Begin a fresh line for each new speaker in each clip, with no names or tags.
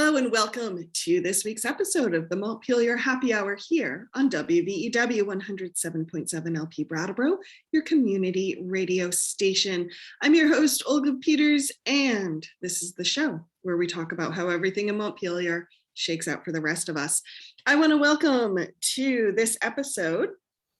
Hello and welcome to this week's episode of the Montpelier Happy Hour here on WVEW 107.7 LP Brattleboro, your community radio station. I'm your host, Olga Peters, and this is the show where we talk about how everything in Montpelier shakes out for the rest of us. I want to welcome to this episode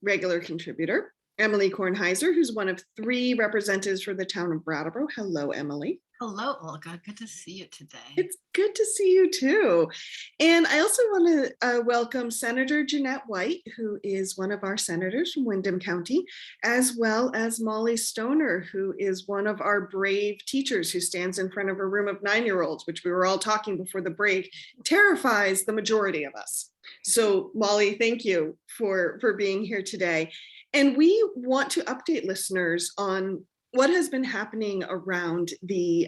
regular contributor, Emily Kornheiser, who's one of 3 representatives for the town of Brattleboro. Hello, Emily.
Hello, Olga. Good to see you today.
It's good to see you too. And I also want to welcome Senator Jeanette White, who is one of our senators from Windham County, as well as Molly Stoner, who is one of our brave teachers who stands in front of a room of 9-year-olds, which we were all talking before the break, terrifies the majority of us. So Molly, thank you for being here today. And we want to update listeners on what has been happening around the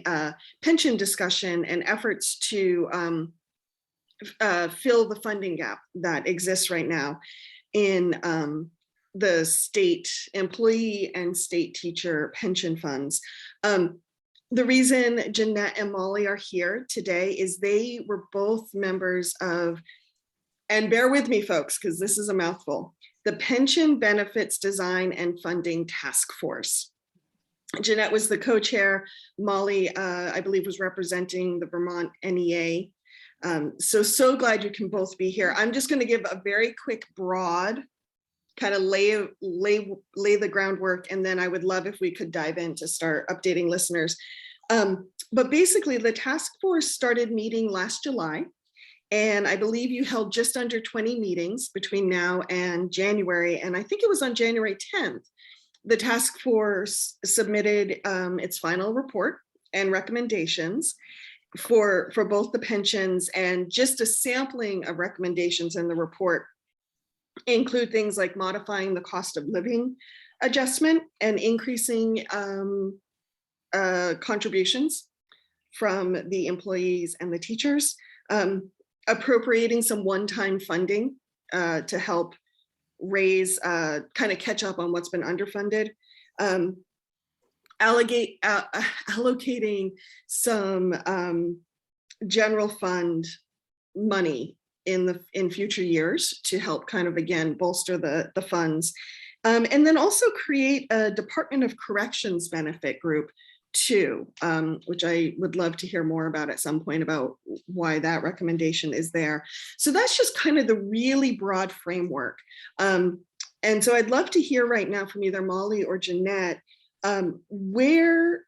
pension discussion and efforts to fill the funding gap that exists right now in the state employee and state teacher pension funds. The reason Jeanette and Molly are here today is they were both members of, and bear with me folks, because this is a mouthful, the Pension Benefits Design and Funding Task Force. Jeanette was the co-chair. Molly, I believe, was representing the Vermont NEA. So glad you can both be here. I'm just going to give a very quick, broad, kind of lay the groundwork, and then I would love if we could dive in to start updating listeners. But basically, the task force started meeting last July, and I believe you held just under 20 meetings between now and January, and I think it was on January 10th. The task force submitted its final report and recommendations for both the pensions, and just a sampling of recommendations in the report include things like modifying the cost of living adjustment and increasing contributions from the employees and the teachers, appropriating some one-time funding to help raise, kind of catch up on what's been underfunded, allocating some general fund money in future years to help kind of, again, bolster the funds, and then also create a Department of Corrections benefit group too, which I would love to hear more about at some point about why that recommendation is there. So that's just kind of the really broad framework. And so I'd love to hear right now from either Molly or Jeanette, where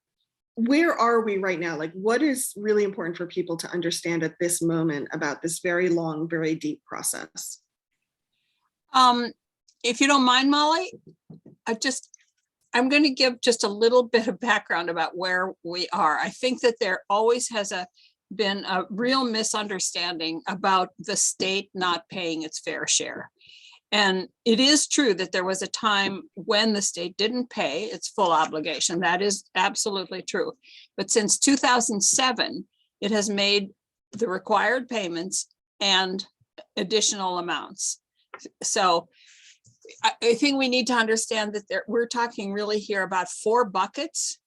are we right now? Like, what is really important for people to understand at this moment about this very long, very deep process?
If you don't mind, Molly, I'm going to give just a little bit of background about where we are. I think that there always has been a real misunderstanding about the state not paying its fair share. And it is true that there was a time when the state didn't pay its full obligation. That is absolutely true. But since 2007, it has made the required payments and additional amounts. So I think we need to understand that we're talking really here about 4 buckets: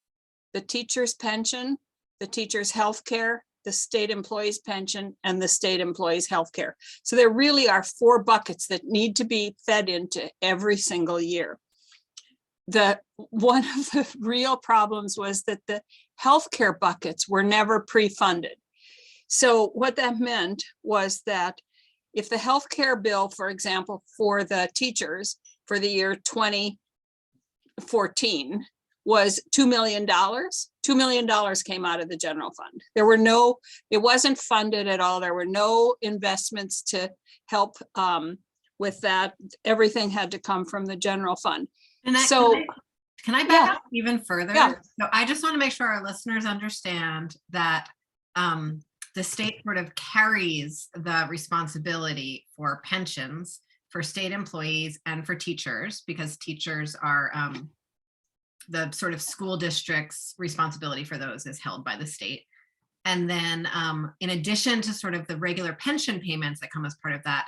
the teacher's pension, the teacher's health care, the state employee's pension, and the state employee's health care. So there really are 4 buckets that need to be fed into every single year. One of the real problems was that the healthcare buckets were never pre-funded. So what that meant was that if the healthcare bill, for example, for the teachers for the year 2014 was $2 million, $2 million came out of the general fund. It wasn't funded at all. There were no investments to help with that. Everything had to come from the general fund.
Can I back up even further?
Yeah.
So I just want to make sure our listeners understand that the state sort of carries the responsibility for pensions for state employees and for teachers, because teachers are the sort of school district's responsibility for those is held by the state. And then in addition to sort of the regular pension payments that come as part of that,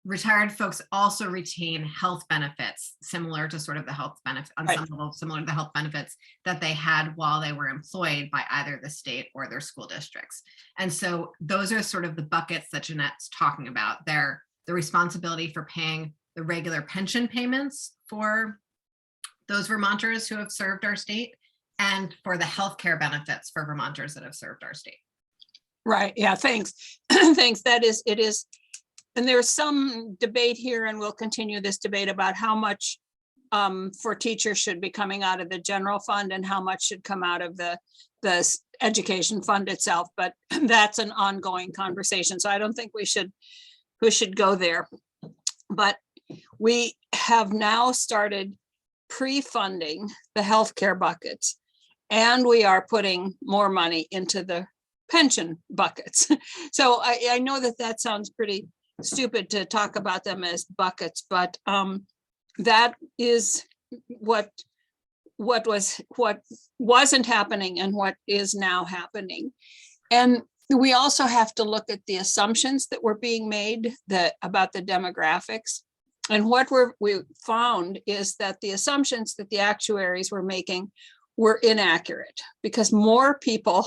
retired folks also retain health benefits similar to sort of the health benefit on
Right.
some level, similar to the health benefits that they had while they were employed by either the state or their school districts. And so those are sort of the buckets that Jeanette's talking about. They're the responsibility for paying the regular pension payments for those Vermonters who have served our state, and for the healthcare benefits for Vermonters that have served our state.
Right, yeah, thanks. Thanks, it is. And there's some debate here, and we'll continue this debate about how much for teachers should be coming out of the general fund and how much should come out of the education fund itself, but that's an ongoing conversation. So I don't think we should go there. But we have now started pre-funding the healthcare buckets, and we are putting more money into the pension buckets. So I know that sounds pretty stupid to talk about them as buckets, but that is what wasn't happening and what is now happening. And we also have to look at the assumptions that were being made about the demographics. And what we found is that the assumptions that the actuaries were making were inaccurate, because more people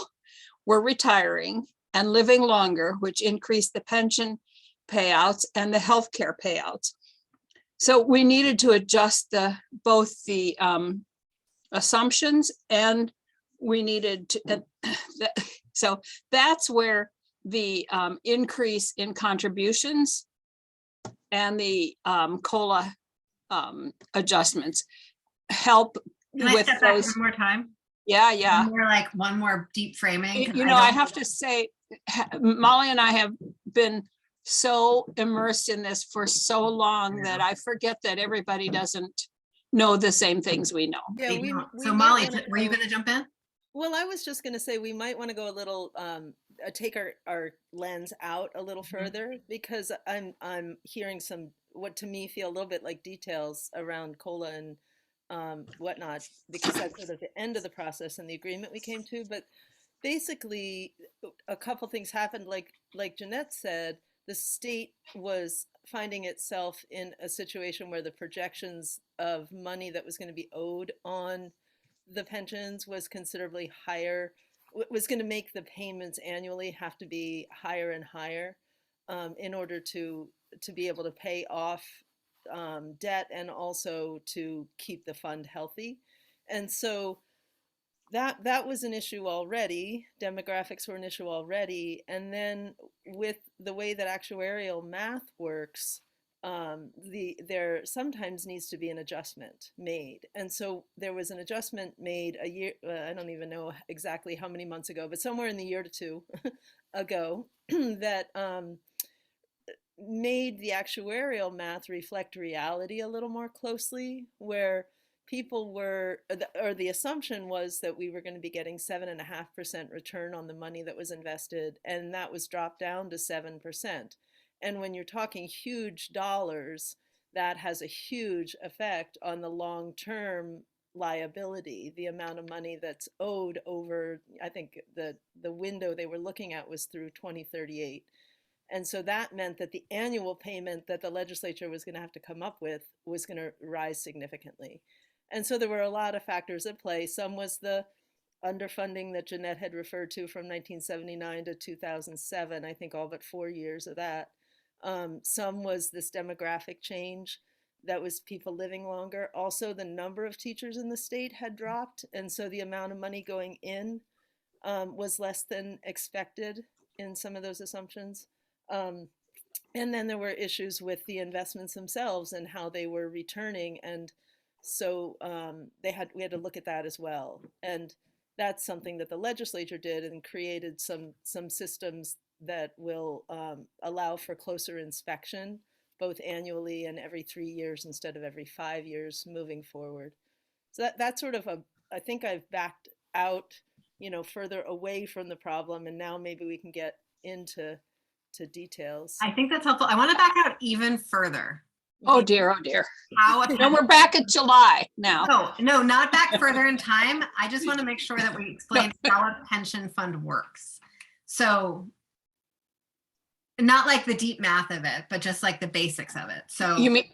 were retiring and living longer, which increased the pension payouts and the healthcare payouts. So we needed to adjust both the assumptions, and we needed to, so that's where the increase in contributions and the COLA adjustments help
Can I
with
step back
those.
one more time?
Yeah.
One more deep framing. 'Cause
I have to say, Molly and I have been so immersed in this for so long that I forget that everybody doesn't know the same things we know.
Yeah,
we
we
don't.
we
So
might
Molly,
wanna
were you
go-
going to jump in?
Well, I was just going to say we might want to go a little take our lens out a little further, because I'm hearing some what to me feel a little bit like details around COLA and whatnot, because that's sort of the end of the process and the agreement we came to. But basically, a couple things happened. Like Jeanette said, the state was finding itself in a situation where the projections of money that was going to be owed on the pensions was considerably higher, was going to make the payments annually have to be higher and higher in order to be able to pay off debt and also to keep the fund healthy. And so that was an issue already. Demographics were an issue already. And then with the way that actuarial math works, there sometimes needs to be an adjustment made. And so there was an adjustment made a year, I don't even know exactly how many months ago, but somewhere in the year to two ago that made the actuarial math reflect reality a little more closely, where people were, or the assumption was that we were going to be getting 7.5% return on the money that was invested, and that was dropped down to 7%. And when you're talking huge dollars, that has a huge effect on the long-term liability, the amount of money that's owed over, I think the window they were looking at was through 2038. And so that meant that the annual payment that the legislature was going to have to come up with was going to rise significantly. And so there were a lot of factors at play. Some was the underfunding that Jeanette had referred to from 1979 to 2007, I think all but 4 years of that. Some was this demographic change that was people living longer. Also, the number of teachers in the state had dropped, and so the amount of money going in was less than expected in some of those assumptions. And then there were issues with the investments themselves and how they were returning, and so we had to look at that as well. And that's something that the legislature did and created some systems that will allow for closer inspection, both annually and every 3 years instead of every 5 years moving forward. So that's sort of I think I've backed out, further away from the problem, and now maybe we can get into details.
I think that's helpful. I want to back out even further.
Oh dear, oh dear.
How
And we're back at July now.
No, not back further in time. I just want to make sure that we explain how a pension fund works. So not like the deep math of it, but just like the basics of it. So
You mean,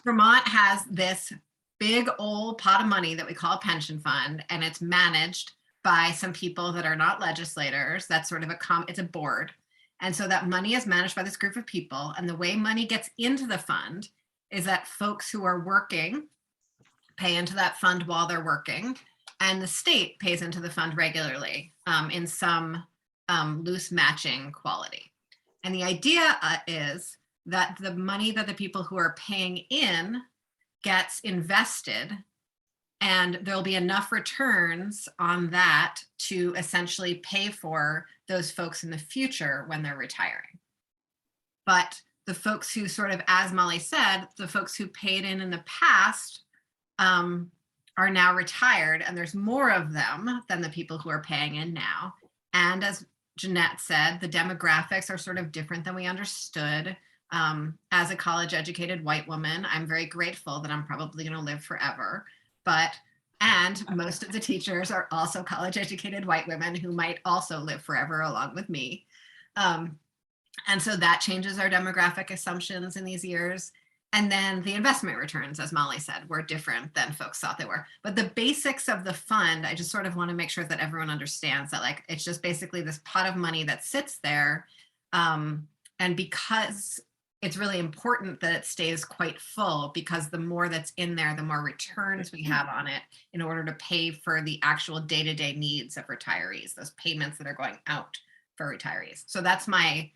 Vermont has this big old pot of money that we call a pension fund, and it's managed by some people that are not legislators. That's sort of it's a board. And so that money is managed by this group of people. And the way money gets into the fund is that folks who are working pay into that fund while they're working, and the state pays into the fund regularly in some loose matching quality. And the idea is that the money that the people who are paying in gets invested, and there'll be enough returns on that to essentially pay for those folks in the future when they're retiring. But the folks who sort of, as Molly said, the folks who paid in the past are now retired, and there's more of them than the people who are paying in now. And as Jeanette said, the demographics are sort of different than we understood. As a college educated white woman, I'm very grateful that I'm probably going to live forever. And most of the teachers are also college educated white women who might also live forever along with me. And so that changes our demographic assumptions in these years. And then the investment returns, as Molly said, were different than folks thought they were. But the basics of the fund, I just sort of want to make sure that everyone understands that, like, it's just basically this pot of money that sits there. And because it's really important that it stays quite full, because the more that's in there, the more returns we have on it in order to pay for the actual day-to-day needs of retirees, those payments that are going out for retirees. So that's my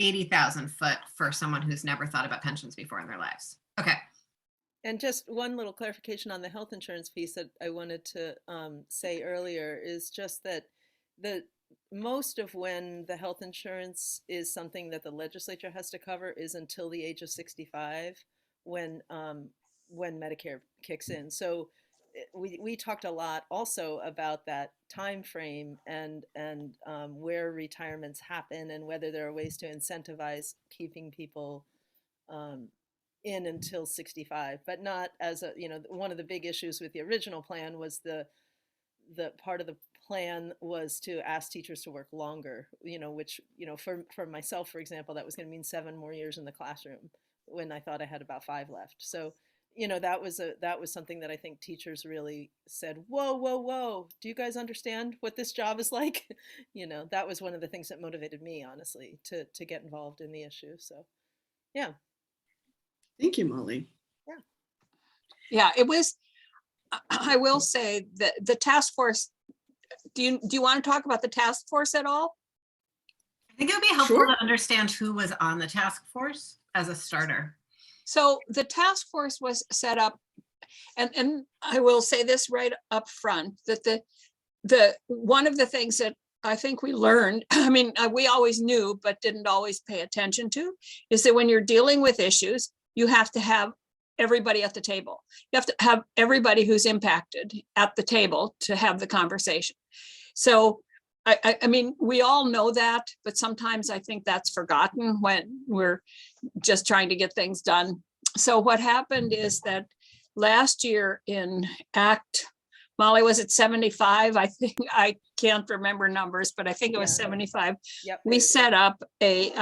80,000 foot for someone who's never thought about pensions before in their lives. Okay.
And just one little clarification on the health insurance piece that I wanted to say earlier is just that most of when the health insurance is something that the legislature has to cover is until the age of 65 when Medicare kicks in. So we talked a lot also about that time frame and where retirements happen and whether there are ways to incentivize keeping people in until 65, but not as a, one of the big issues with the original plan was the part of the plan was to ask teachers to work longer, which, for myself, for example, that was going to mean 7 more years in the classroom when I thought I had about 5 left. So, that was something that I think teachers really said, whoa, do you guys understand what this job is like? That was one of the things that motivated me, honestly, to get involved in the issue. So, yeah.
Thank you, Molly.
yeah, it was, I will say that the task force, do you want to talk about the task force at all?
I think it would be helpful
Sure.
to understand who was on the task force as a starter.
So the task force was set up, and I will say this right up front, that the one of the things that I think we learned, I mean, we always knew, but didn't always pay attention to, is that when you're dealing with issues, you have to have everybody at the table. You have to have everybody who's impacted at the table to have the conversation. So I mean, we all know that, but sometimes I think that's forgotten when we're just trying to get things done. So what happened is that last year in Act, Molly, was it 75? I think, I can't remember numbers, but I think it was 75.
Yep.
We set up a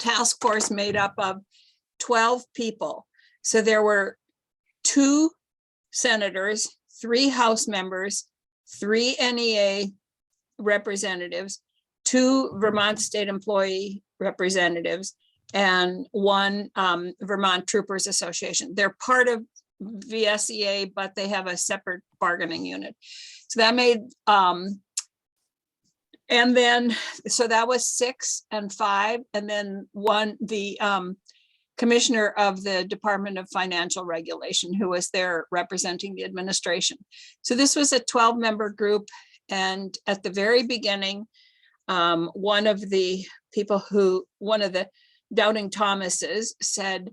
task force made up of 12 people. So there were 2 senators, 3 House members, 3 NEA representatives, 2 Vermont State Employee representatives, and 1 Vermont Troopers Association. They're part of VSEA, but they have a separate bargaining unit. So that made, and then, so that was 6 and 5, and then 1, the commissioner of the Department of Financial Regulation, who was there representing the administration. So this was a 12-member group. And at the very beginning, one of the doubting Thomases said,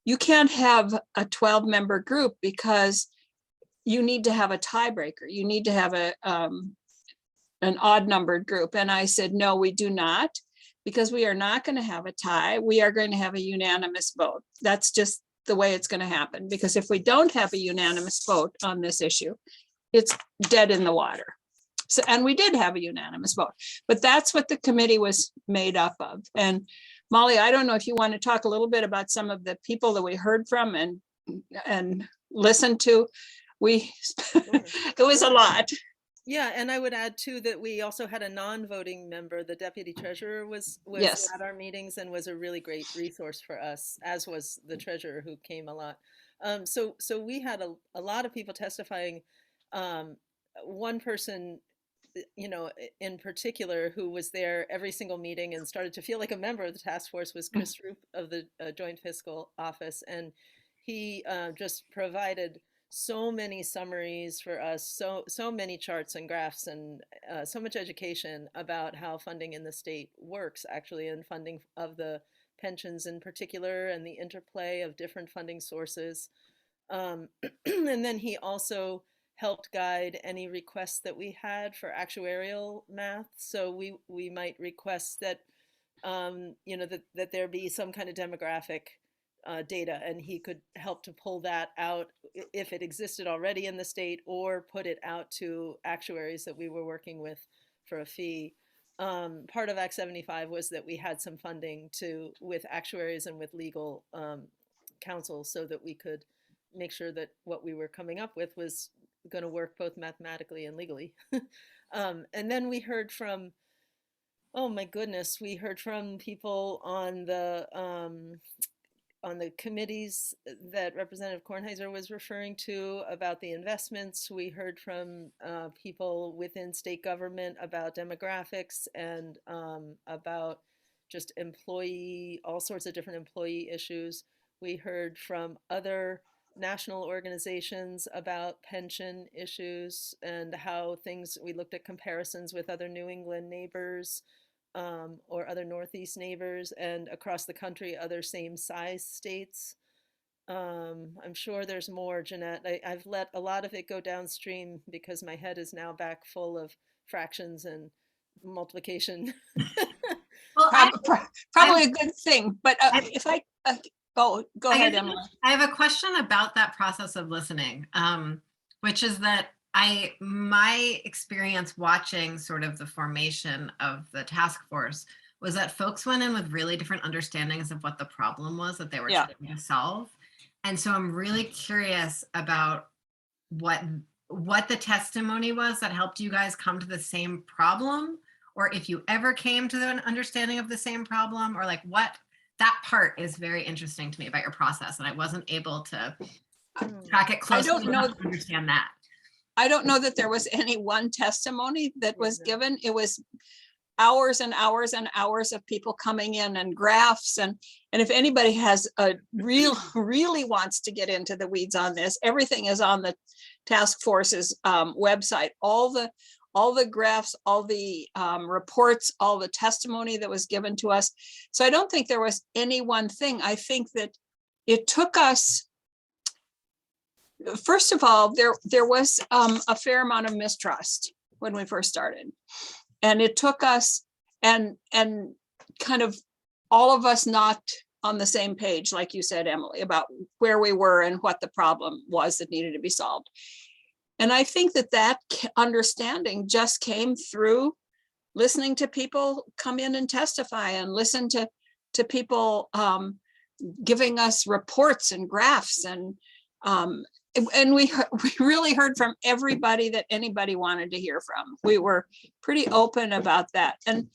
you can't have a 12-member group because you need to have a tiebreaker. You need to have an odd numbered group. And I said, no, we do not, because we are not going to have a tie. We are going to have a unanimous vote. That's just the way it's going to happen. Because if we don't have a unanimous vote on this issue, it's dead in the water. So, and we did have a unanimous vote, but that's what the committee was made up of. And Molly, I don't know if you want to talk a little bit about some of the people that we heard from and listened to. It was a lot.
Yeah, and I would add too that we also had a non-voting member. The deputy treasurer was
Yes.
at our meetings and was a really great resource for us, as was the treasurer, who came a lot. So we had a lot of people testifying. One person, in particular, who was there every single meeting and started to feel like a member of the task force, was Chris Roop of the Joint Fiscal Office, and he just provided so many summaries for us, so many charts and graphs, and so much education about how funding in the state works, actually, and funding of the pensions in particular, and the interplay of different funding sources. And then he also helped guide any requests that we had for actuarial math. So we might request that that there be some kind of demographic data, and he could help to pull that out if it existed already in the state, or put it out to actuaries that we were working with for a fee. Part of Act 75 was that we had some funding with actuaries and with legal counsel, so that we could make sure that what we were coming up with was going to work both mathematically and legally. And then we heard from, oh my goodness, we heard from people on the committees that Representative Kornheiser was referring to about the investments. We heard from people within state government about demographics and about just all sorts of different employee issues. We heard from other national organizations about pension issues and how we looked at comparisons with other New England neighbors, or other Northeast neighbors, and across the country, other same size states. I'm sure there's more, Jeanette. I've let a lot of it go downstream because my head is now back full of fractions and multiplication.
Well,
Probably a good thing, but if I go ahead, Emily.
I have a question about that process of listening, which is that my experience watching sort of the formation of the task force was that folks went in with really different understandings of what the problem was that they were trying to solve. And so I'm really curious about what the testimony was that helped you guys come to the same problem, or if you ever came to an understanding of the same problem, or like what. That part is very interesting to me about your process, and I wasn't able to track it closely enough to understand that.
I don't know that there was any one testimony that was given. It was hours and hours and hours of people coming in and graphs. And if anybody has really wants to get into the weeds on this, everything is on the task force's website. All the graphs, all the reports, all the testimony that was given to us. So I don't think there was any one thing. I think that it took us, first of all, there was a fair amount of mistrust when we first started. And it took us and kind of all of us not on the same page, like you said, Emily, about where we were and what the problem was that needed to be solved. And I think that understanding just came through listening to people come in and testify, and listen to people giving us reports and graphs, and we really heard from everybody that anybody wanted to hear from. We were pretty open about that. And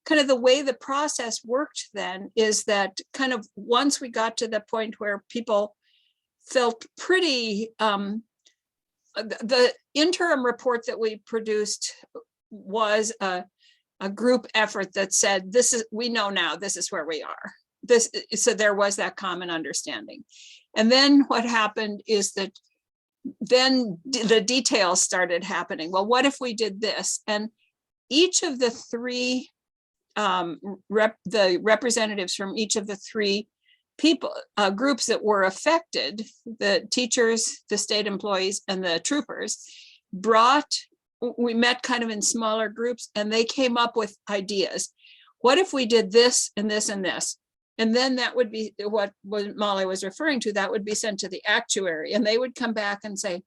kind of the way the process worked then is that kind of once we got to the point where people felt pretty, the interim report that we produced was a group effort that said, we know now, this is where we are. So there was that common understanding. And then what happened is that then the details started happening. Well, what if we did this? And each of the three, the representatives from each of the three groups that were affected, the teachers, the state employees, and the troopers, we met kind of in smaller groups, and they came up with ideas. What if we did this and this and this? And then that would be what Molly was referring to. That would be sent to the actuary, and they would come back and say,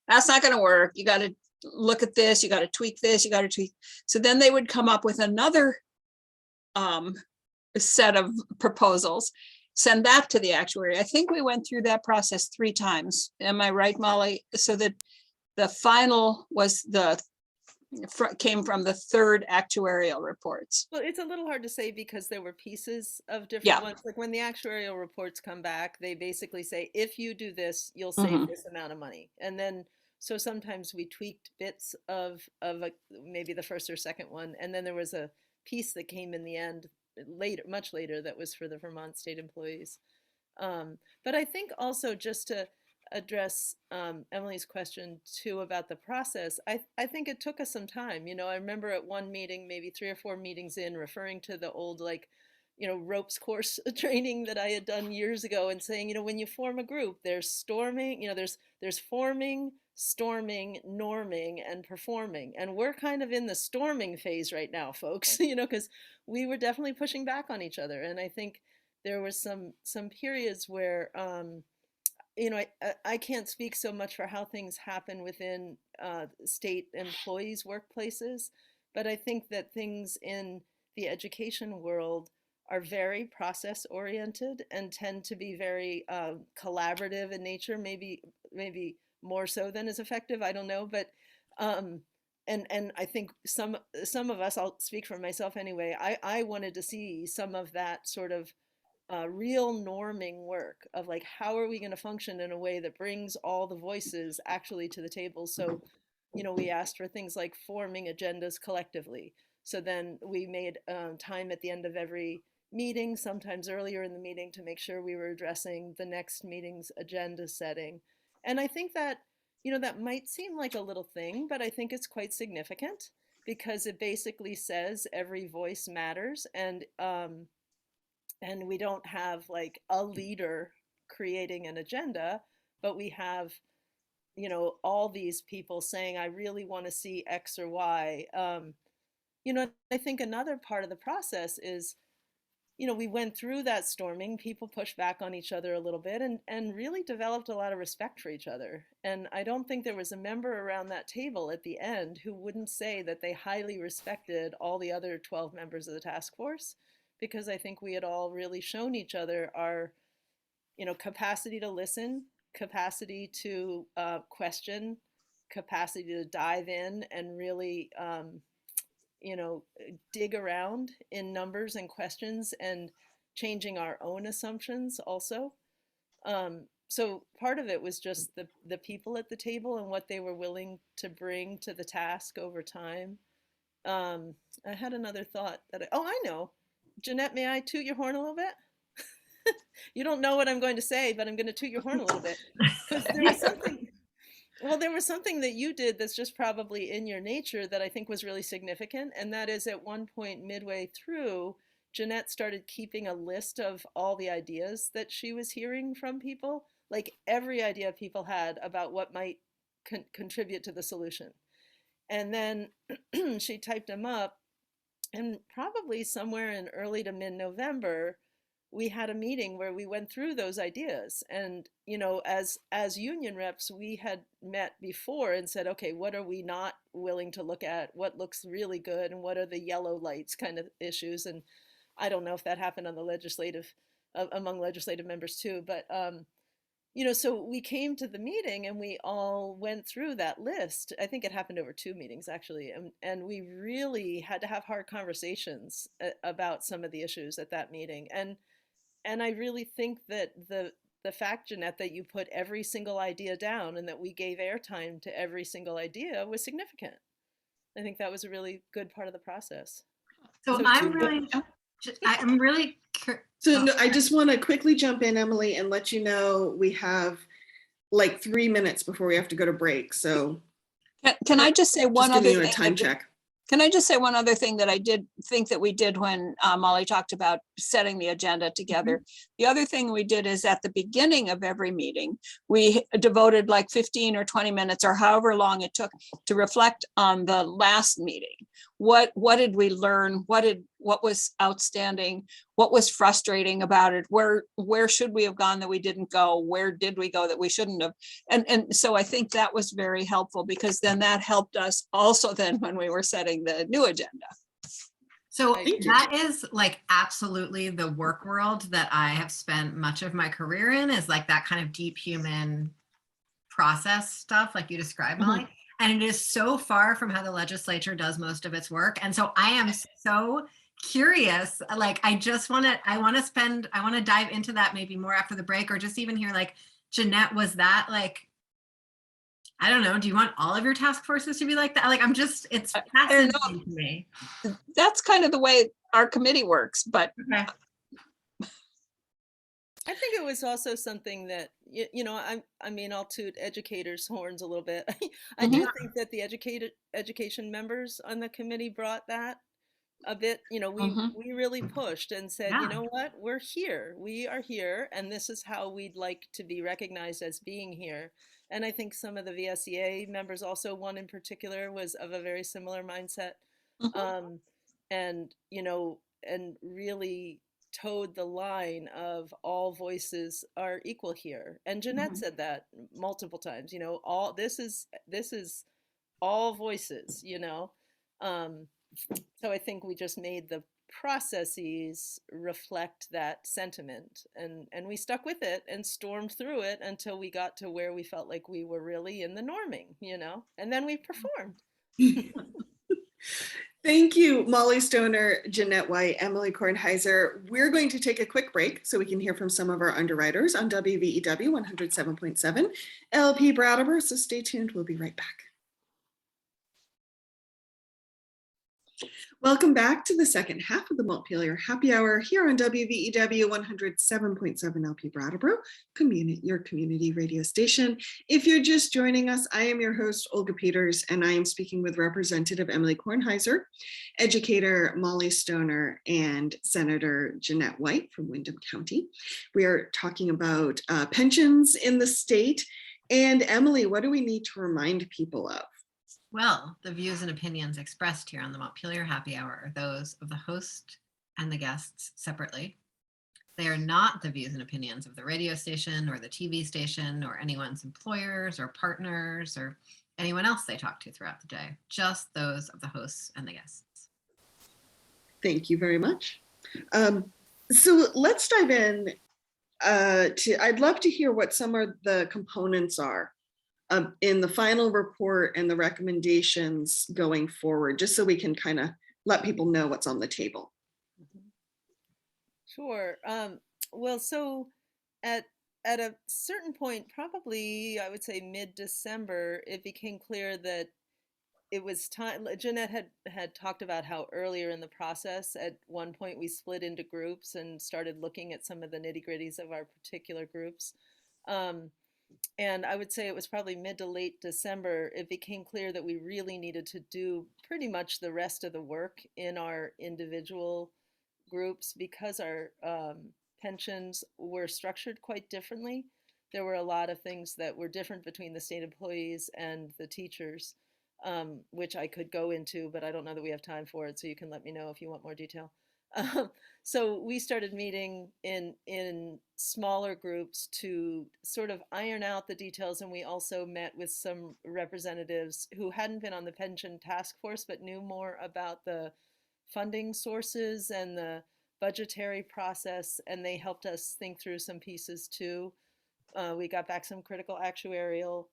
that's not going to work. You got to look at this, you got to tweak this, you got to tweak. So then they would come up with another set of proposals, send that to the actuary. I think we went through that process 3 times. Am I right, Molly? So that the final was came from the 3rd actuarial reports.
Well, it's a little hard to say because there were pieces of different
Yeah.
ones. Like when the actuarial reports come back, they basically say, if you do this, you'll save this amount of money. And then, so sometimes we tweaked bits of maybe the first or second one. And then there was a piece that came in the end later, much later, that was for the Vermont state employees. But I think also, just to address Emily's question too about the process, I think it took us some time. You know, I remember at one meeting, maybe 3 or 4 meetings in, referring to the old, like, you know, ropes course training that I had done years ago, and saying, you know, when you form a group, there's storming, you know, there's forming, storming, norming, and performing. And we're kind of in the storming phase right now, folks, you know, because we were definitely pushing back on each other. And I think there was some periods where, you know, I can't speak so much for how things happen within state employees' workplaces, but I think that things in the education world are very process oriented and tend to be very collaborative in nature, maybe more so than is effective. I don't know, but and I think some of us, I'll speak for myself anyway, I wanted to see some of that sort of real norming work of, like, how are we going to function in a way that brings all the voices actually to the table. So, you know, we asked for things like forming agendas collectively. So then we made time at the end of every meeting, sometimes earlier in the meeting, to make sure we were addressing the next meeting's agenda setting. And I think that, you know, that might seem like a little thing, but I think it's quite significant, because it basically says every voice matters. And we don't have, like, a leader creating an agenda, but we have, you know, all these people saying, I really want to see X or Y. You know, I think another part of the process is, you know, we went through that storming, people pushed back on each other a little bit, and really developed a lot of respect for each other. And I don't think there was a member around that table at the end who wouldn't say that they highly respected all the other 12 members of the task force, because I think we had all really shown each other our, you know, capacity to listen, capacity to question, capacity to dive in and really, you know, dig around in numbers and questions, and changing our own assumptions also. So part of it was just the people at the table and what they were willing to bring to the task over time. I had another thought that I know. Jeanette, may I toot your horn a little bit? You don't know what I'm going to say, but I'm going to toot your horn a little bit. Because there was something that you did that's just probably in your nature that I think was really significant. And that is, at one point midway through, Jeanette started keeping a list of all the ideas that she was hearing from people, like every idea people had about what might contribute to the solution. And then she typed them up. And probably somewhere in early to mid-November, we had a meeting where we went through those ideas. And, you know, as union reps, we had met before and said, okay, what are we not willing to look at? What looks really good? And what are the yellow lights kind of issues? And I don't know if that happened on the among legislative members too, but you know, so we came to the meeting and we all went through that list. I think it happened over 2 meetings, actually. And we really had to have hard conversations about some of the issues at that meeting. And I really think that the fact, Jeanette, that you put every single idea down and that we gave airtime to every single idea was significant. I think that was a really good part of the process.
So I'm really
So no, I just want to quickly jump in, Emily, and let you know we have like 3 minutes before we have to go to break. So
can I just say one
just
other
giving you a
thing?
time check.
Can I just say one other thing that I did think that we did when Molly talked about setting the agenda together? The other thing we did is, at the beginning of every meeting, we devoted like 15 or 20 minutes or however long it took to reflect on the last meeting. What did we learn? What was outstanding? What was frustrating about it? Where should we have gone that we didn't go? Where did we go that we shouldn't have? And so I think that was very helpful, because then that helped us also then when we were setting the new agenda.
So
Thank
you.
that is like absolutely the work world that I have spent much of my career in, is like that kind of deep human process stuff like you described, Molly. And it is so far from how the legislature does most of its work. And so I am so curious, like I want to dive into that maybe more after the break, or just even hear like, Jeanette, was that like, I don't know, do you want all of your task forces to be like that? Like, it's fascinating to me.
That's kind of the way our committee works, but
Okay.
I think it was also something that, I mean, I'll toot educators' horns a little bit. I do think that the education members on the committee brought that a bit. We really pushed and said, you
Yeah.
know what, we're here. We are here, and this is how we'd like to be recognized as being here. And I think some of the VSEA members, also one in particular, was of a very similar mindset. And, and really towed the line of all voices are equal here. And Jeanette said that multiple times, all this is all voices, so I think we just made the processes reflect that sentiment, and we stuck with it and stormed through it until we got to where we felt like we were really in the norming, and then we performed.
Thank you, Molly Stoner, Jeanette White, Emily Kornheiser. We're going to take a quick break so we can hear from some of our underwriters on WVEW 107.7 LP Brattleboro. So stay tuned. We'll be right back. Welcome back to the second half of the Montpelier Happy Hour here on WVEW 107.7 LP Brattleboro, your community radio station. If you're just joining us, I am your host, Olga Peters, and I am speaking with Representative Emily Kornheiser, Educator Molly Stoner, and Senator Jeanette White from Windham County. We are talking about pensions in the state. And Emily, what do we need to remind people of?
Well, the views and opinions expressed here on the Montpelier Happy Hour are those of the host and the guests separately. They are not the views and opinions of the radio station or the TV station or anyone's employers or partners or anyone else they talk to throughout the day, just those of the hosts and the guests.
Thank you very much. So let's dive in I'd love to hear what some of the components are in the final report and the recommendations going forward, just so we can kind of let people know what's on the table.
Sure. Well, so at a certain point, probably I would say mid-December, it became clear that it was time. Jeanette had talked about how earlier in the process, at one point, we split into groups and started looking at some of the nitty-gritties of our particular groups. And I would say it was probably mid to late December, it became clear that we really needed to do pretty much the rest of the work in our individual groups, because our pensions were structured quite differently. There were a lot of things that were different between the state employees and the teachers, which I could go into, but I don't know that we have time for it, so you can let me know if you want more detail. So we started meeting in smaller groups to sort of iron out the details, and we also met with some representatives who hadn't been on the pension task force but knew more about the funding sources and the budgetary process, and they helped us think through some pieces too. We got back some critical actuarial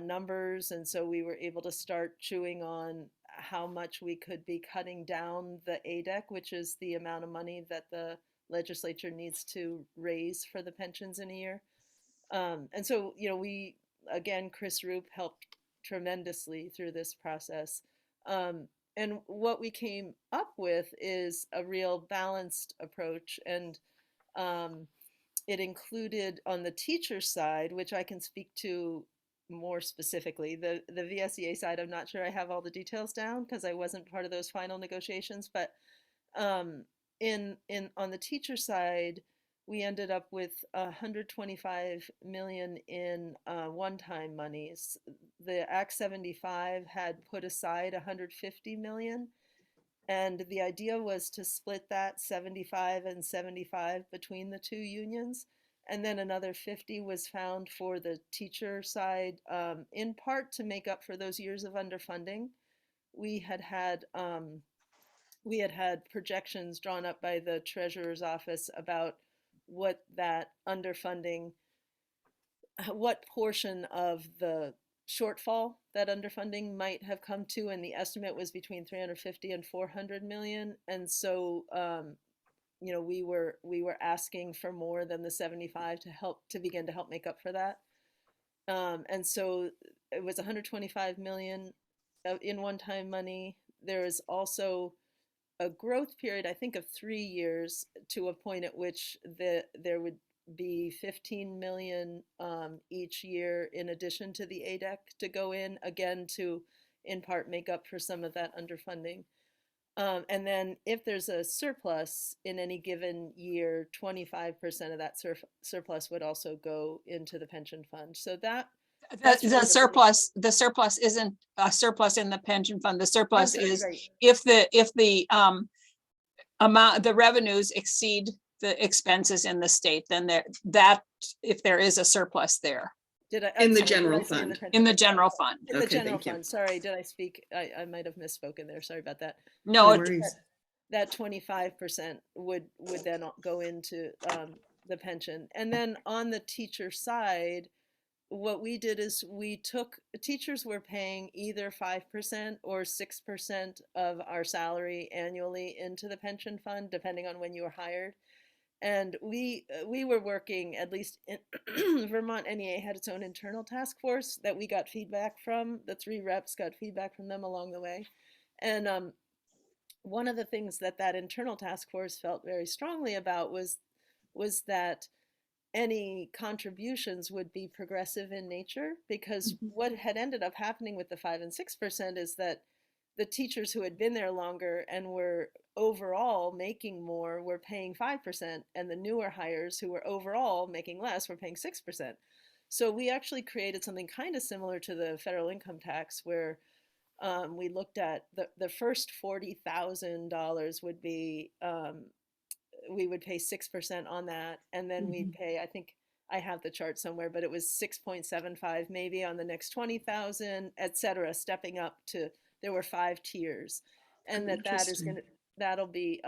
numbers, and so we were able to start chewing on how much we could be cutting down the ADEC, which is the amount of money that the legislature needs to raise for the pensions in a year. And so, we, again, Chris Roop helped tremendously through this process. And what we came up with is a real balanced approach. And it included, on the teacher side, which I can speak to more specifically, the VSEA side, I'm not sure I have all the details down because I wasn't part of those final negotiations, but on the teacher side, we ended up with 125 million in one-time monies. The Act 75 had put aside 150 million, and the idea was to split that 75 and 75 between the two unions. And then another 50 was found for the teacher side, in part to make up for those years of underfunding. We had had projections drawn up by the treasurer's office about what that underfunding, what portion of the shortfall that underfunding might have come to, and the estimate was between 350 and 400 million. And so, we were asking for more than the 75 to begin to help make up for that. And so it was 125 million in one-time money. There is also a growth period, I think, of 3 years to a point at which there would be 15 million each year in addition to the ADEC to go in, again, to in part make up for some of that underfunding. And then if there's a surplus in any given year, 25% of that surplus would also go into the pension fund. So that's
The surplus isn't a surplus in the pension fund. The surplus
Okay,
is
right.
if the amount, the revenues exceed the expenses in the state, then if there is a surplus there
In the general fund.
in the general fund.
In the
Okay,
general
thank you.
fund. Sorry, did I speak? I might have misspoken there. Sorry about that.
No,
No
it-
worries.
That 25% would then go into the pension. And then on the teacher side, what we did is teachers were paying either 5% or 6% of our salary annually into the pension fund, depending on when you were hired. And we were working, at least in Vermont NEA had its own internal task force that we got feedback from. The 3 reps got feedback from them along the way. And one of the things that internal task force felt very strongly about was that any contributions would be progressive in nature, because what had ended up happening with the 5 and 6% is that the teachers who had been there longer and were overall making more were paying 5%, and the newer hires who were overall making less were paying 6%. So we actually created something kind of similar to the federal income tax, where we looked at the first $40,000 would be, we would pay 6% on that, and then we'd pay, I think I have the chart somewhere, but it was 6.75 maybe on the next 20,000, et cetera, stepping up to, there were 5 tiers, and that'll be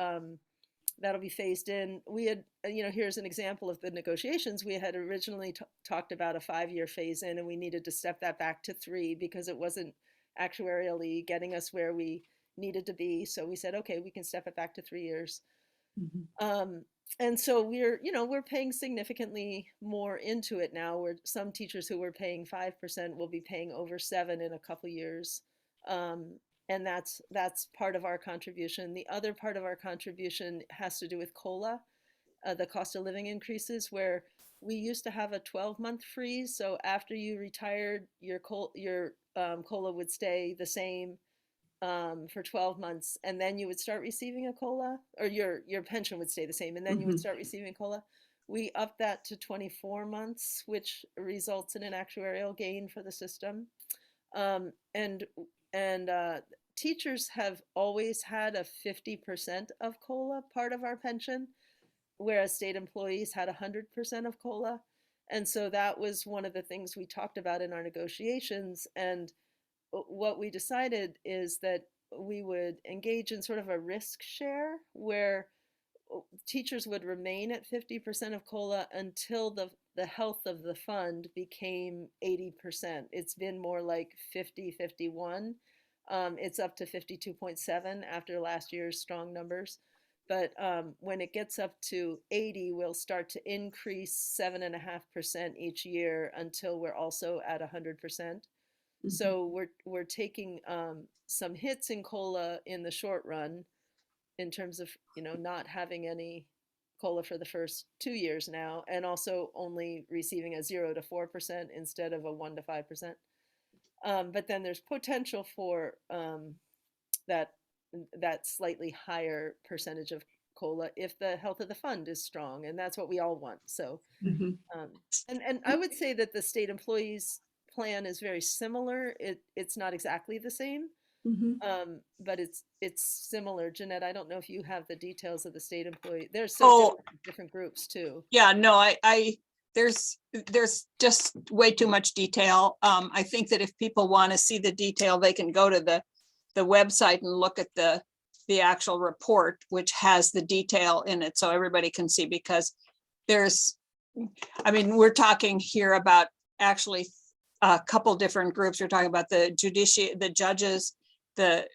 phased in. We had, here's an example of the negotiations. We had originally talked about a 5-year phase in, and we needed to step that back to 3 because it wasn't actuarially getting us where we needed to be. So we said, okay, we can step it back to 3 years. And so we're paying significantly more into it now, where some teachers who were paying 5% will be paying over 7 in a couple years. And that's part of our contribution. The other part of our contribution has to do with COLA, the cost of living increases, where we used to have a 12-month freeze. So after you retired, your COLA would stay the same for 12 months, and then you would start receiving a COLA, or your pension would stay the same, and then you would start receiving COLA. We upped that to 24 months, which results in an actuarial gain for the system. And teachers have always had a 50% of COLA part of our pension, whereas state employees had 100% of COLA. And so that was one of the things we talked about in our negotiations. And what we decided is that we would engage in sort of a risk share, where teachers would remain at 50% of COLA until the health of the fund became 80%. It's been more like 50-51. It's up to 52.7 after last year's strong numbers. But when it gets up to 80, we'll start to increase 7.5% each year until we're also at 100%. So we're taking some hits in COLA in the short run, in terms of not having any COLA for the first 2 years now, and also only receiving a 0 to 4% instead of a 1 to 5%. But then there's potential for that slightly higher percentage of COLA if the health of the fund is strong, and that's what we all want. So,
Mhm.
and I would say that the state employees plan is very similar. It's not exactly the same,
Mhm.
but it's similar. Jeanette, I don't know if you have the details of the state employee. They're so
Oh,
different groups too.
yeah, no, there's just way too much detail. I think that if people want to see the detail, they can go to the website and look at the actual report, which has the detail in it, so everybody can see, because there's, I mean, we're talking here about actually a couple different groups. We're talking about the judges, the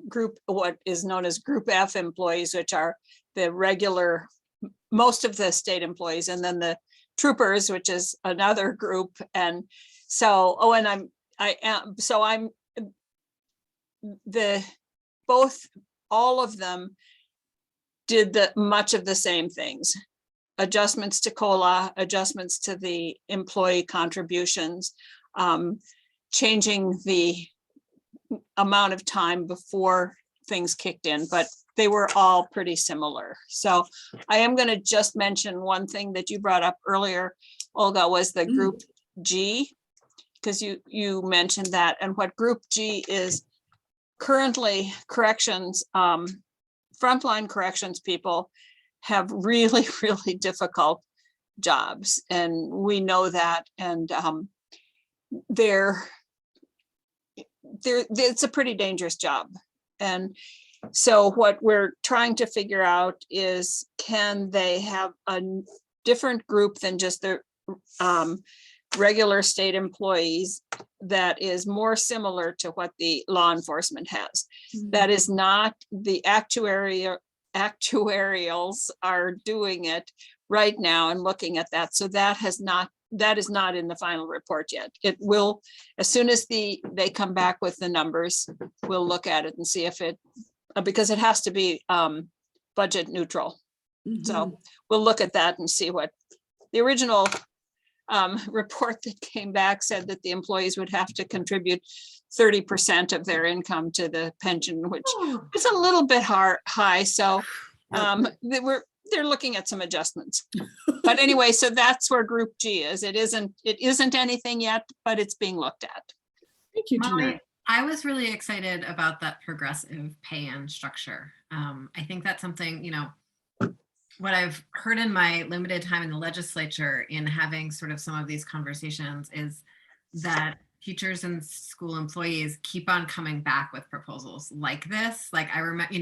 group, what is known as Group F employees, which are the regular, most of the state employees, and then the troopers, which is another group. And so, oh, and I'm all of them did much of the same things. Adjustments to COLA, adjustments to the employee contributions, changing the amount of time before things kicked in, but they were all pretty similar. So I am going to just mention one thing that you brought up earlier, Olga, was the Group G, because you mentioned that. And what Group G is currently, corrections, frontline corrections people have really, really difficult jobs. And we know that. And it's a pretty dangerous job. And so what we're trying to figure out is, can they have a different group than just the regular state employees that is more similar to what the law enforcement has? That is not, the actuarials are doing it right now and looking at that. So that is not in the final report yet. It will, as soon as they come back with the numbers, we'll look at it and see if it, because it has to be budget neutral. So we'll look at that and see what the original report that came back said, that the employees would have to contribute 30% of their income to the pension, which is a little bit high. So they're looking at some adjustments. But anyway, so that's where Group G is. It isn't anything yet, but it's being looked at.
Thank you, Jeanette.
I was really excited about that progressive pay-in structure. I think that's something, what I've heard in my limited time in the legislature in having sort of some of these conversations is that teachers and school employees keep on coming back with proposals like this. Like I remember,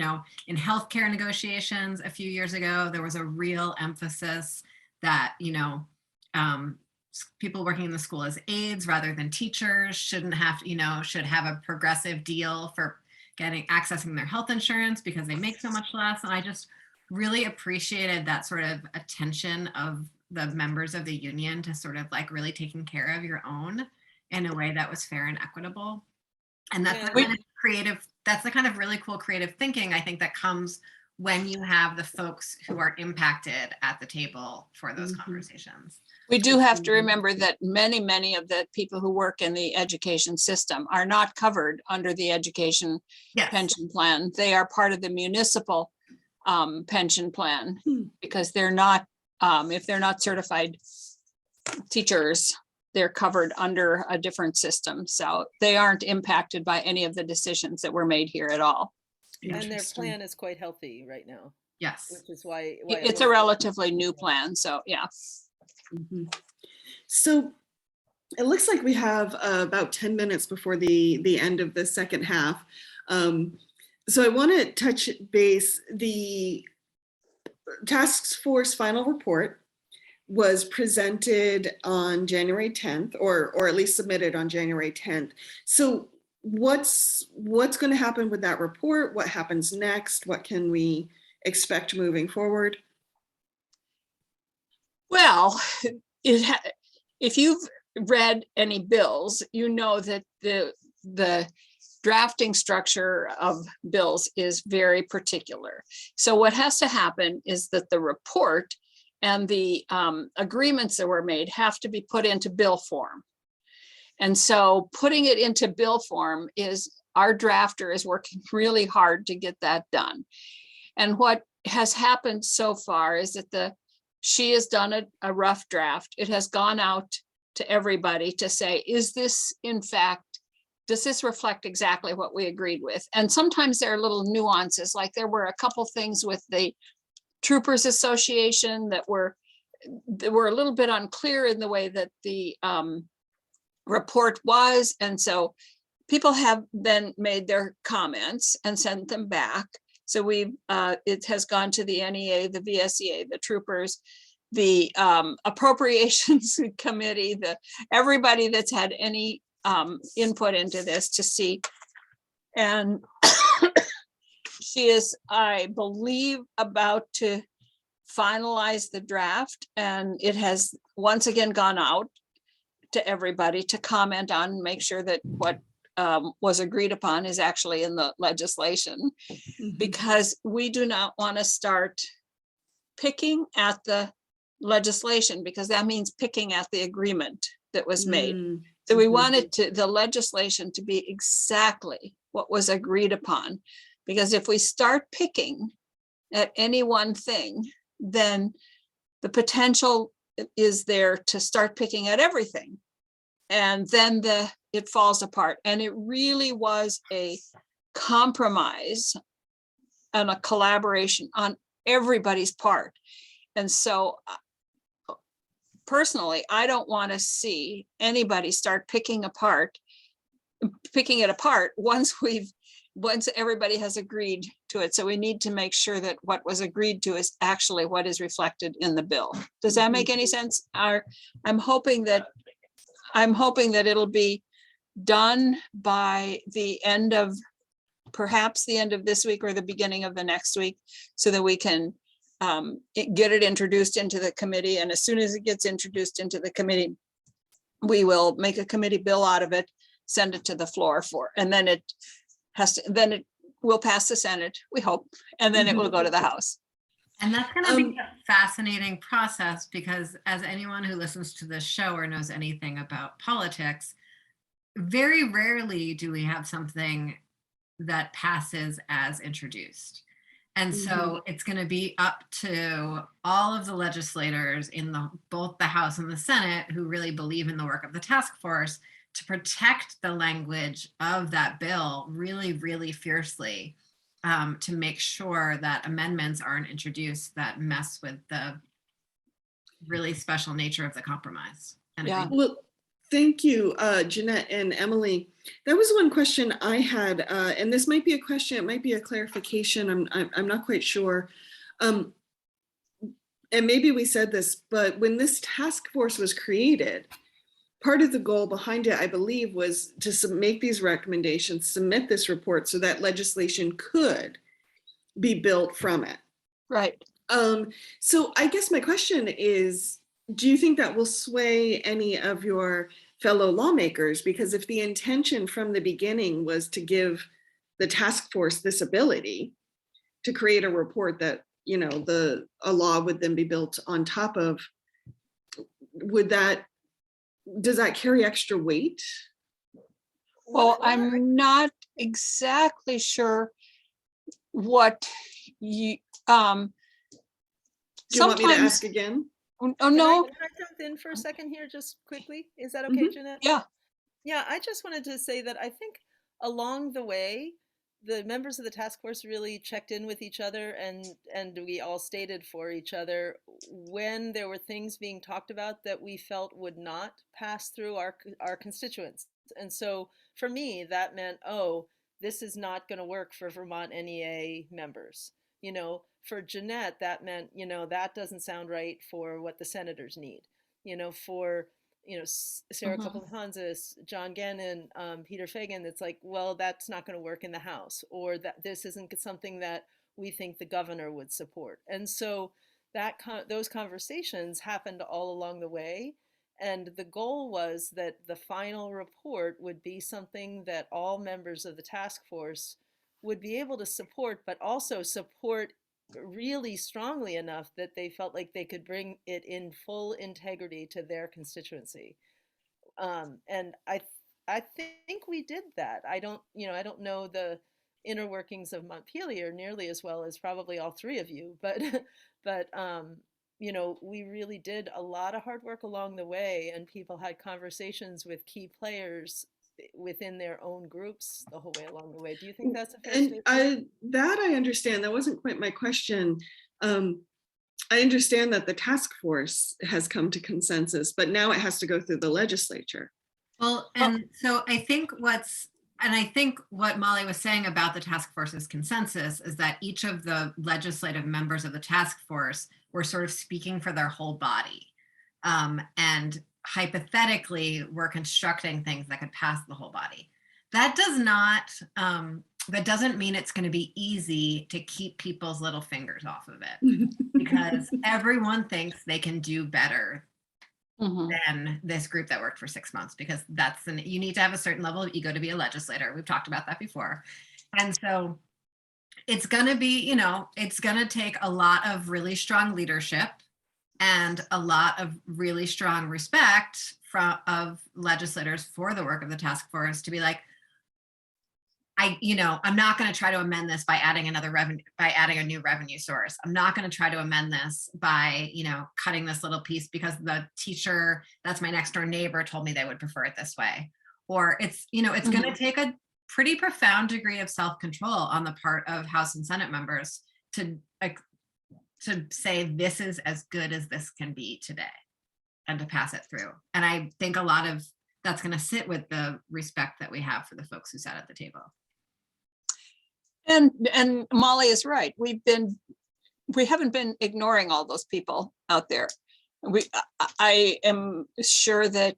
in healthcare negotiations a few years ago, there was a real emphasis that, people working in the school as aides rather than teachers shouldn't have, should have a progressive deal for accessing their health insurance because they make so much less. And I just really appreciated that sort of attention of the members of the union to sort of like really taking care of your own in a way that was fair and equitable. And that's the kind of really cool creative thinking, I think, that comes when you have the folks who are impacted at the table for those conversations.
We do have to remember that many of the people who work in the education system are not covered under the education pension plan. They are part of the municipal pension plan because they're not, if they're not certified teachers, they're covered under a different system. So they aren't impacted by any of the decisions that were made here at all.
And their plan is quite healthy right now.
Yes.
Which is why
it's a relatively new plan. So yeah.
So it looks like we have about 10 minutes before the end of the second half. So I want to touch base. The task force final report was presented on January 10th, or at least submitted on January 10th. So what's going to happen with that report? What happens next? What can we expect moving forward?
Well, if you've read any bills, you know that the drafting structure of bills is very particular. So what has to happen is that the report and the agreements that were made have to be put into bill form. And so putting it into bill form is, our drafter is working really hard to get that done. And what has happened so far is that she has done a rough draft. It has gone out to everybody to say, is this in fact, does this reflect exactly what we agreed with? And sometimes there are little nuances, like there were a couple things with the Troopers Association that were a little bit unclear in the way that the report was. And so people have then made their comments and sent them back. So it has gone to the NEA, the VSEA, the troopers, the appropriations committee, everybody that's had any input into this to see. And she is, I believe, about to finalize the draft, and it has once again gone out to everybody to comment on and make sure that what was agreed upon is actually in the legislation, because we do not want to start picking at the legislation, because that means picking at the agreement that was made. So we wanted the legislation to be exactly what was agreed upon, because if we start picking at any one thing, then the potential is there to start picking at everything. And then it falls apart. And it really was a compromise and a collaboration on everybody's part. And so personally, I don't want to see anybody start picking it apart once everybody has agreed to it. So we need to make sure that what was agreed to is actually what is reflected in the bill. Does that make any sense? I'm hoping that it'll be done by perhaps the end of this week or the beginning of the next week, so that we can get it introduced into the committee. And as soon as it gets introduced into the committee, we will make a committee bill out of it, send it to the floor and then it will pass the Senate, we hope, and then it will go to the House.
And that's going to be a fascinating process, because as anyone who listens to this show or knows anything about politics, very rarely do we have something that passes as introduced. And so it's going to be up to all of the legislators in both the House and the Senate who really believe in the work of the task force to protect the language of that bill really, really fiercely, to make sure that amendments aren't introduced that mess with the really special nature of the compromise.
Yeah.
Well, thank you, Jeanette and Emily. That was one question I had, and this might be a question, it might be a clarification, I'm not quite sure. And maybe we said this, but when this task force was created, part of the goal behind it, I believe, was to make these recommendations, submit this report so that legislation could be built from it.
Right.
So I guess my question is, do you think that will sway any of your fellow lawmakers? Because if the intention from the beginning was to give the task force this ability to create a report that, a law would then be built on top of, does that carry extra weight?
Well, I'm not exactly sure what you,
Do you want me to ask again?
Oh, no.
Can I jump in for a second here, just quickly? Is that okay, Jeanette?
Yeah.
Yeah, I just wanted to say that I think along the way, the members of the task force really checked in with each other, and we all stated for each other when there were things being talked about that we felt would not pass through our constituents. And so for me, that meant, oh, this is not going to work for Vermont NEA members. For Jeanette, that meant, that doesn't sound right for what the senators need. For Sarah Kaplan-Hansis, John Gannon, Peter Fagan, it's like, well, that's not going to work in the House, or that this isn't something that we think the governor would support. And so those conversations happened all along the way. And the goal was that the final report would be something that all members of the task force would be able to support, but also support really strongly enough that they felt like they could bring it in full integrity to their constituency. And I think we did that. I don't know inner workings of Montpelier nearly as well as probably all three of you, but but you know, we really did a lot of hard work along the way, and people had conversations with key players within their own groups the whole way along the way. Do you think that's a fair
And
statement?
I understand. That wasn't quite my question. I understand that the task force has come to consensus, but now it has to go through the legislature.
Well, and so I think what Molly was saying about the task force's consensus is that each of the legislative members of the task force were sort of speaking for their whole body. And hypothetically, we're constructing things that could pass the whole body. That doesn't mean it's going to be easy to keep people's little fingers off of it, because everyone thinks they can do better than this group that worked for 6 months, because you need to have a certain level of ego to be a legislator. We've talked about that before. And so it's going to be, it's going to take a lot of really strong leadership and a lot of really strong respect of legislators for the work of the task force to be like, I'm not going to try to amend this by adding a new revenue source. I'm not going to try to amend this by, cutting this little piece because the teacher that's my next door neighbor told me they would prefer it this way. Or it's going to take a pretty profound degree of self-control on the part of House and Senate members to say this is as good as this can be today and to pass it through. And I think a lot of that's going to sit with the respect that we have for the folks who sat at the table.
And Molly is right. We haven't been ignoring all those people out there. I am sure that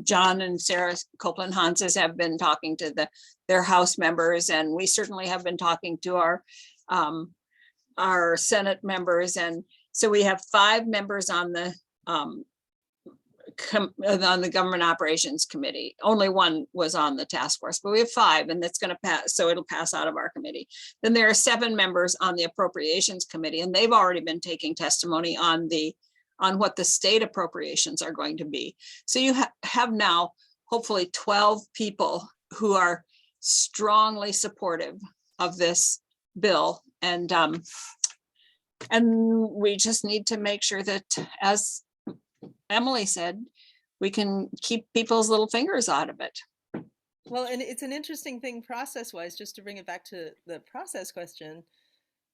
John and Sarah Copeland Hanses have been talking to their House members, and we certainly have been talking to our Senate members. And so we have 5 members on the Government Operations Committee. Only one was on the task force, but we have 5, and that's going to pass. So it'll pass out of our committee. Then there are 7 members on the Appropriations Committee, and they've already been taking testimony on what the state appropriations are going to be. So you have now hopefully 12 people who are strongly supportive of this bill. And we just need to make sure that, as Emily said, we can keep people's little fingers out of it.
Well, and it's an interesting thing process-wise, just to bring it back to the process question,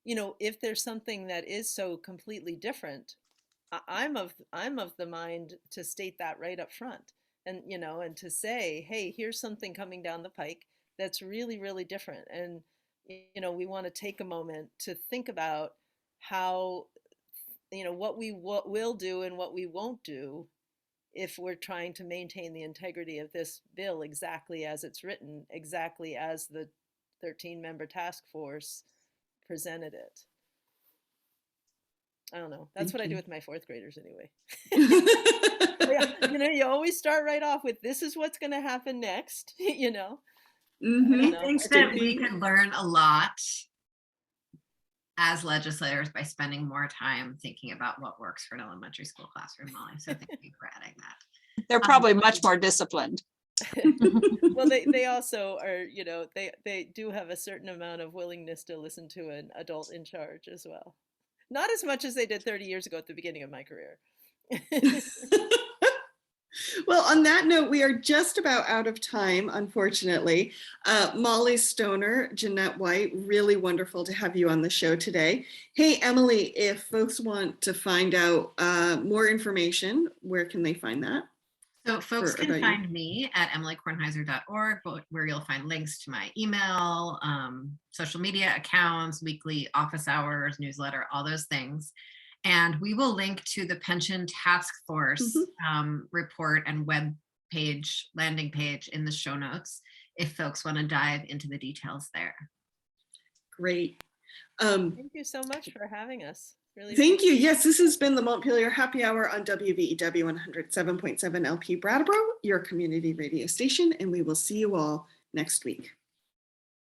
if there's something that is so completely different, I'm of the mind to state that right up front, and and to say, hey, here's something coming down the pike that's really, really different. And we want to take a moment to think about how what we will do and what we won't do if we're trying to maintain the integrity of this bill exactly as it's written, exactly as the 13-member task force presented it. I don't know. That's what I do with my 4th graders anyway. Yeah, you always start right off with, this is what's going to happen next,
Mm-hmm.
I think that we could learn a lot as legislators by spending more time thinking about what works for an elementary school classroom, Molly. So thank you for adding that.
They're probably much more disciplined.
Well, they also are, they do have a certain amount of willingness to listen to an adult in charge as well. Not as much as they did 30 years ago at the beginning of my career.
Well, on that note, we are just about out of time, unfortunately. Molly Stoner, Jeanette White, really wonderful to have you on the show today. Hey, Emily, if folks want to find out more information, where can they find that?
So folks can find me at emilykornheiser.org, where you'll find links to my email, social media accounts, weekly office hours, newsletter, all those things. And we will link to the Pension Task Force report and web page, landing page in the show notes if folks want to dive into the details there.
Great.
Thank you so much for having us. Really
thank you. Yes, this has been the Montpelier Happy Hour on WVEW 107.7 LP Brattleboro, your community radio station, and we will see you all next week.